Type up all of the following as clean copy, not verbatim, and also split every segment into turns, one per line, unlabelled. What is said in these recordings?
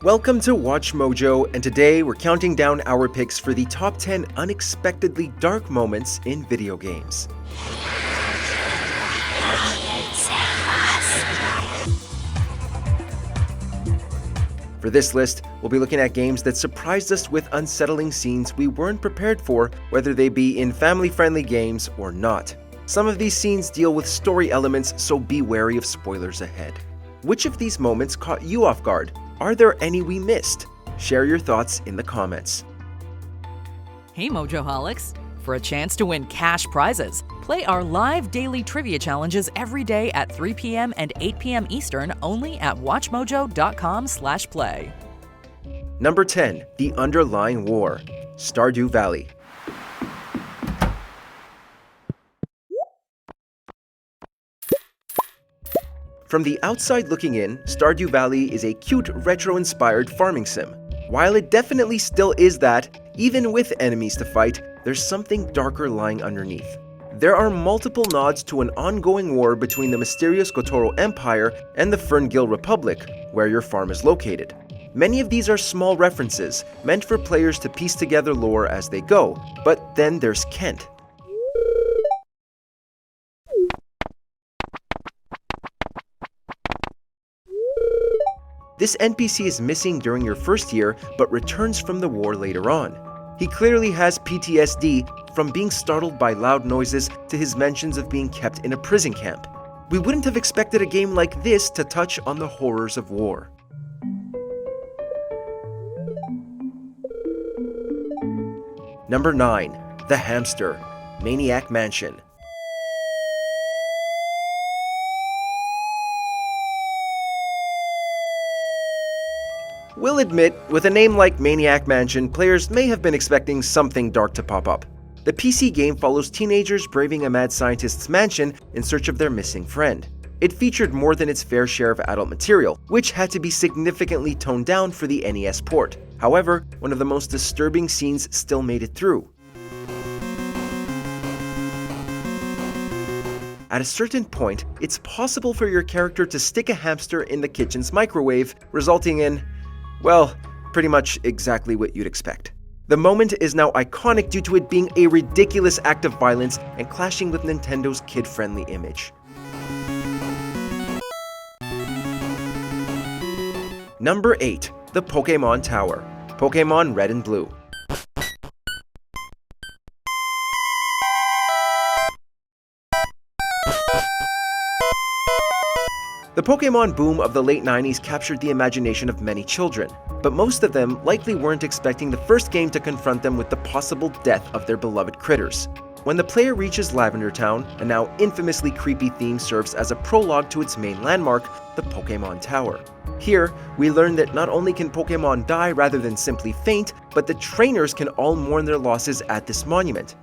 Welcome to Watch Mojo, and today we're counting down our picks for the top 10 unexpectedly dark moments in video games. For this list, we'll be looking at games that surprised us with unsettling scenes we weren't prepared for, whether they be in family-friendly games or not. Some of these scenes deal with story elements, so be wary of spoilers ahead. Which of these moments caught you off guard? Are there any we missed? Share your thoughts in the comments.
Hey Mojoholics! For a chance to win cash prizes, play our live daily trivia challenges every day at 3 p.m. and 8 p.m. Eastern only at WatchMojo.com/play.
Number 10. The Underlying War. Stardew Valley. From the outside looking in, Stardew Valley is a cute, retro-inspired farming sim. While it definitely still is that, even with enemies to fight, there's something darker lying underneath. There are multiple nods to an ongoing war between the mysterious Gotoro Empire and the Ferngil Republic, where your farm is located. Many of these are small references, meant for players to piece together lore as they go, but then there's Kent. This NPC is missing during your first year, but returns from the war later on. He clearly has PTSD, from being startled by loud noises to his mentions of being kept in a prison camp. We wouldn't have expected a game like this to touch on the horrors of war. Number 9. The Hamster. Maniac Mansion. We'll admit, with a name like Maniac Mansion, players may have been expecting something dark to pop up. The PC game follows teenagers braving a mad scientist's mansion in search of their missing friend. It featured more than its fair share of adult material, which had to be significantly toned down for the NES port. However, one of the most disturbing scenes still made it through. At a certain point, it's possible for your character to stick a hamster in the kitchen's microwave, resulting in, well, pretty much exactly what you'd expect. The moment is now iconic due to it being a ridiculous act of violence and clashing with Nintendo's kid-friendly image. Number 8. The Pokémon Tower. Pokémon Red and Blue. The Pokémon boom of the late 90s captured the imagination of many children, but most of them likely weren't expecting the first game to confront them with the possible death of their beloved critters. When the player reaches Lavender Town, a now infamously creepy theme serves as a prologue to its main landmark, the Pokémon Tower. Here, we learn that not only can Pokémon die rather than simply faint, but the trainers can all mourn their losses at this monument.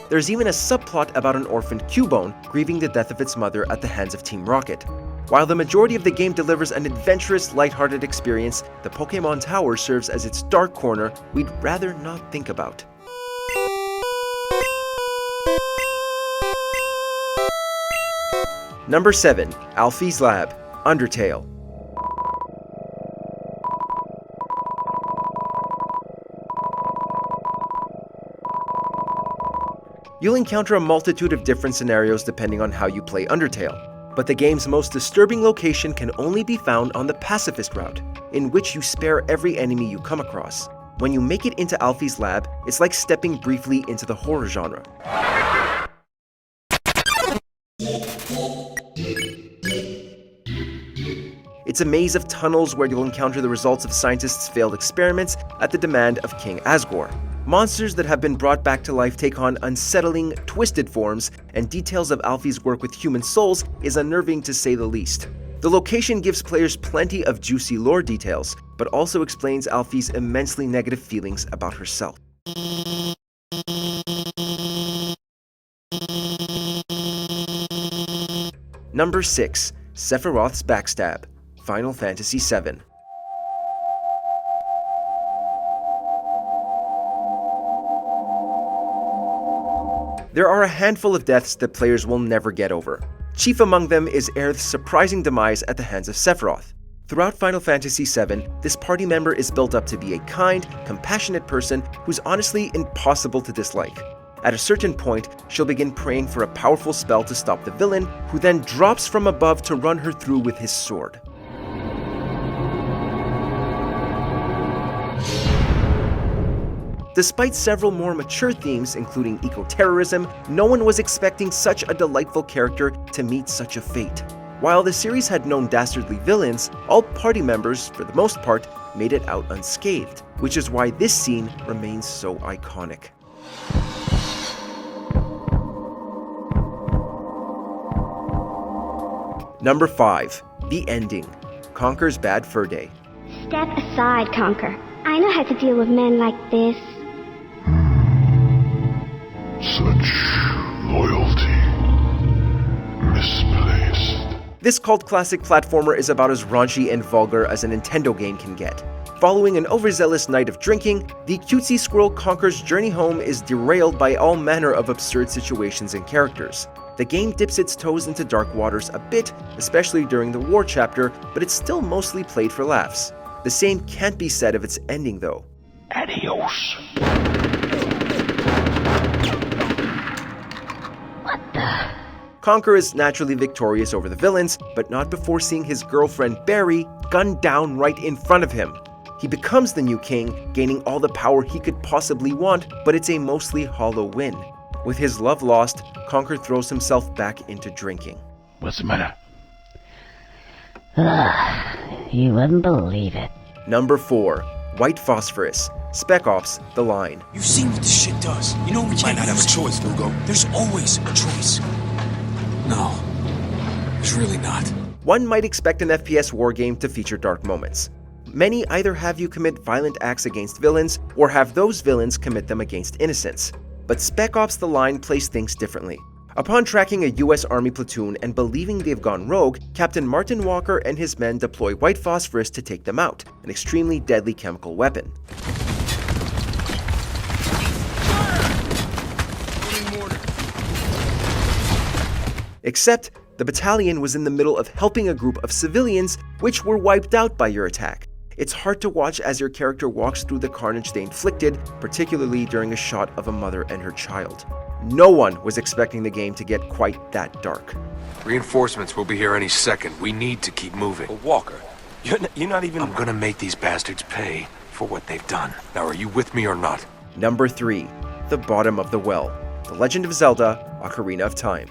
There's even a subplot about an orphaned Cubone grieving the death of its mother at the hands of Team Rocket. While the majority of the game delivers an adventurous, lighthearted experience, the Pokémon Tower serves as its dark corner we'd rather not think about. Number 7. Alfies Lab. Undertale. You'll encounter a multitude of different scenarios depending on how you play Undertale, but the game's most disturbing location can only be found on the pacifist route, in which you spare every enemy you come across. When you make it into Alphys Lab, it's like stepping briefly into the horror genre. It's a maze of tunnels where you'll encounter the results of scientists' failed experiments at the demand of King Asgore. Monsters that have been brought back to life take on unsettling, twisted forms, and details of Alfie's work with human souls is unnerving to say the least. The location gives players plenty of juicy lore details, but also explains Alfie's immensely negative feelings about herself. Number 6. Sephiroths Backstab. Final Fantasy VII. There are a handful of deaths that players will never get over. Chief among them is Aerith's surprising demise at the hands of Sephiroth. Throughout Final Fantasy VII, this party member is built up to be a kind, compassionate person who's honestly impossible to dislike. At a certain point, she'll begin praying for a powerful spell to stop the villain, who then drops from above to run her through with his sword. Despite several more mature themes, including eco-terrorism, no one was expecting such a delightful character to meet such a fate. While the series had known dastardly villains, all party members, for the most part, made it out unscathed, which is why this scene remains so iconic. Number 5. The Ending. Conker's Bad Fur Day.
Step aside, Conker. I know how to deal with men like this.
Such loyalty. Misplaced.
This cult classic platformer is about as raunchy and vulgar as a Nintendo game can get. Following an overzealous night of drinking, the cutesy squirrel Conker's journey home is derailed by all manner of absurd situations and characters. The game dips its toes into dark waters a bit, especially during the war chapter, but it's still mostly played for laughs. The same can't be said of its ending though.
Adios.
What the?
Conker is naturally victorious over the villains, but not before seeing his girlfriend Barry gunned down right in front of him. He becomes the new king, gaining all the power he could possibly want, but it's a mostly hollow win. With his love lost, Conker throws himself back into drinking.
What's the matter?
You wouldn't believe it.
Number 4. White Phosphorus. Spec Ops The Line.
You've seen what this shit does. You know we
Might
can't
not have a
use it.
choice, Lugo.
There's always a choice. No, there's really not.
One might expect an FPS war game to feature dark moments. Many either have you commit violent acts against villains, or have those villains commit them against innocents. But Spec Ops The Line plays things differently. Upon tracking a US Army platoon and believing they've gone rogue, Captain Martin Walker and his men deploy white phosphorus to take them out, an extremely deadly chemical weapon. Except, the battalion was in the middle of helping a group of civilians, which were wiped out by your attack. It's hard to watch as your character walks through the carnage they inflicted, particularly during a shot of a mother and her child. No one was expecting the game to get quite that dark.
Reinforcements will be here any second. We need to keep moving.
But Walker, you're not even...
I'm gonna make these bastards pay for what they've done. Now, are you with me or not?
Number 3. The Bottom of the Well. The Legend of Zelda, Ocarina of Time.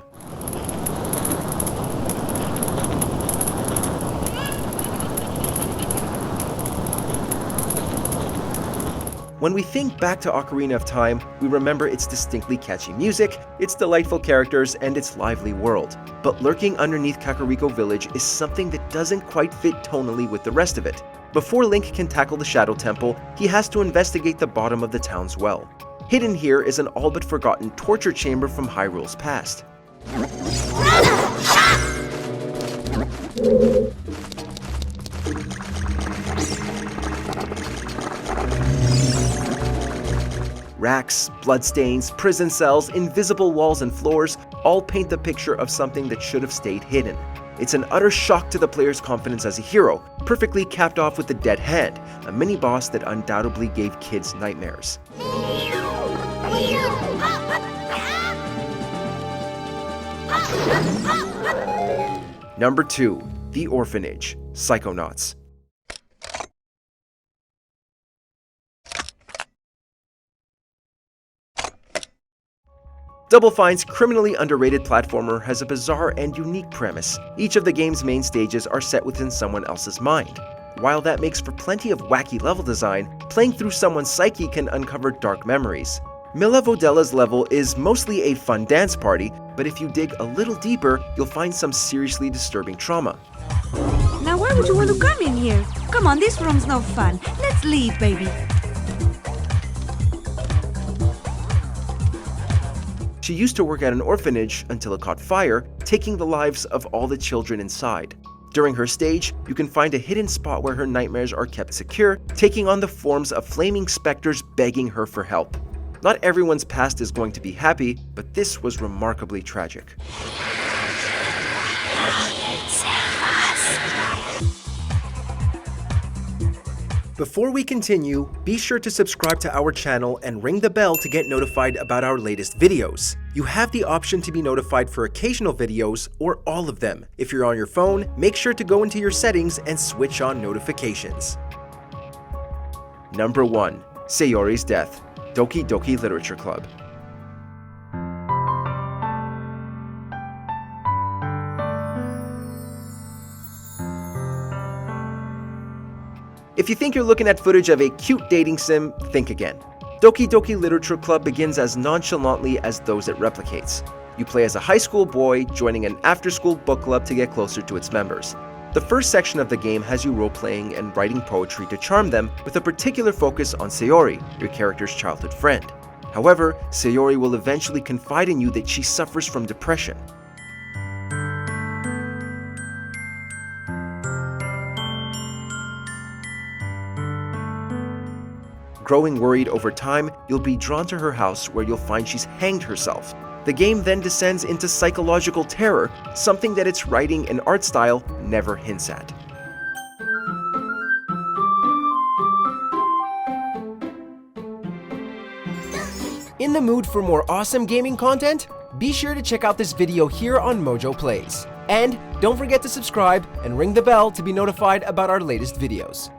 When we think back to Ocarina of Time, we remember its distinctly catchy music, its delightful characters, and its lively world. But lurking underneath Kakariko Village is something that doesn't quite fit tonally with the rest of it. Before Link can tackle the Shadow Temple, he has to investigate the bottom of the town's well. Hidden here is an all but forgotten torture chamber from Hyrule's past. Racks, bloodstains, prison cells, invisible walls and floors all paint the picture of something that should have stayed hidden. It's an utter shock to the player's confidence as a hero, perfectly capped off with the Dead Hand, a mini-boss that undoubtedly gave kids nightmares. Number 2. The Orphanage, Psychonauts. Double Fine's criminally underrated platformer has a bizarre and unique premise. Each of the game's main stages are set within someone else's mind. While that makes for plenty of wacky level design, playing through someone's psyche can uncover dark memories. Mila Vodella's level is mostly a fun dance party, but if you dig a little deeper, you'll find some seriously disturbing trauma.
Now why would you want to come in here? Come on, this room's no fun. Let's leave, baby.
She used to work at an orphanage until it caught fire, taking the lives of all the children inside. During her stage, you can find a hidden spot where her nightmares are kept secure, taking on the forms of flaming specters begging her for help. Not everyone's past is going to be happy, but this was remarkably tragic. Before we continue, be sure to subscribe to our channel and ring the bell to get notified about our latest videos. You have the option to be notified for occasional videos or all of them. If you're on your phone, make sure to go into your settings and switch on notifications. Number 1. Sayoris Death, Doki Doki Literature Club. If you think you're looking at footage of a cute dating sim, think again. Doki Doki Literature Club begins as nonchalantly as those it replicates. You play as a high school boy, joining an after-school book club to get closer to its members. The first section of the game has you role-playing and writing poetry to charm them, with a particular focus on Sayori, your character's childhood friend. However, Sayori will eventually confide in you that she suffers from depression. Growing worried over time, you'll be drawn to her house where you'll find she's hanged herself. The game then descends into psychological terror, something that its writing and art style never hints at. In the mood for more awesome gaming content? Be sure to check out this video here on Mojo Plays. And don't forget to subscribe and ring the bell to be notified about our latest videos.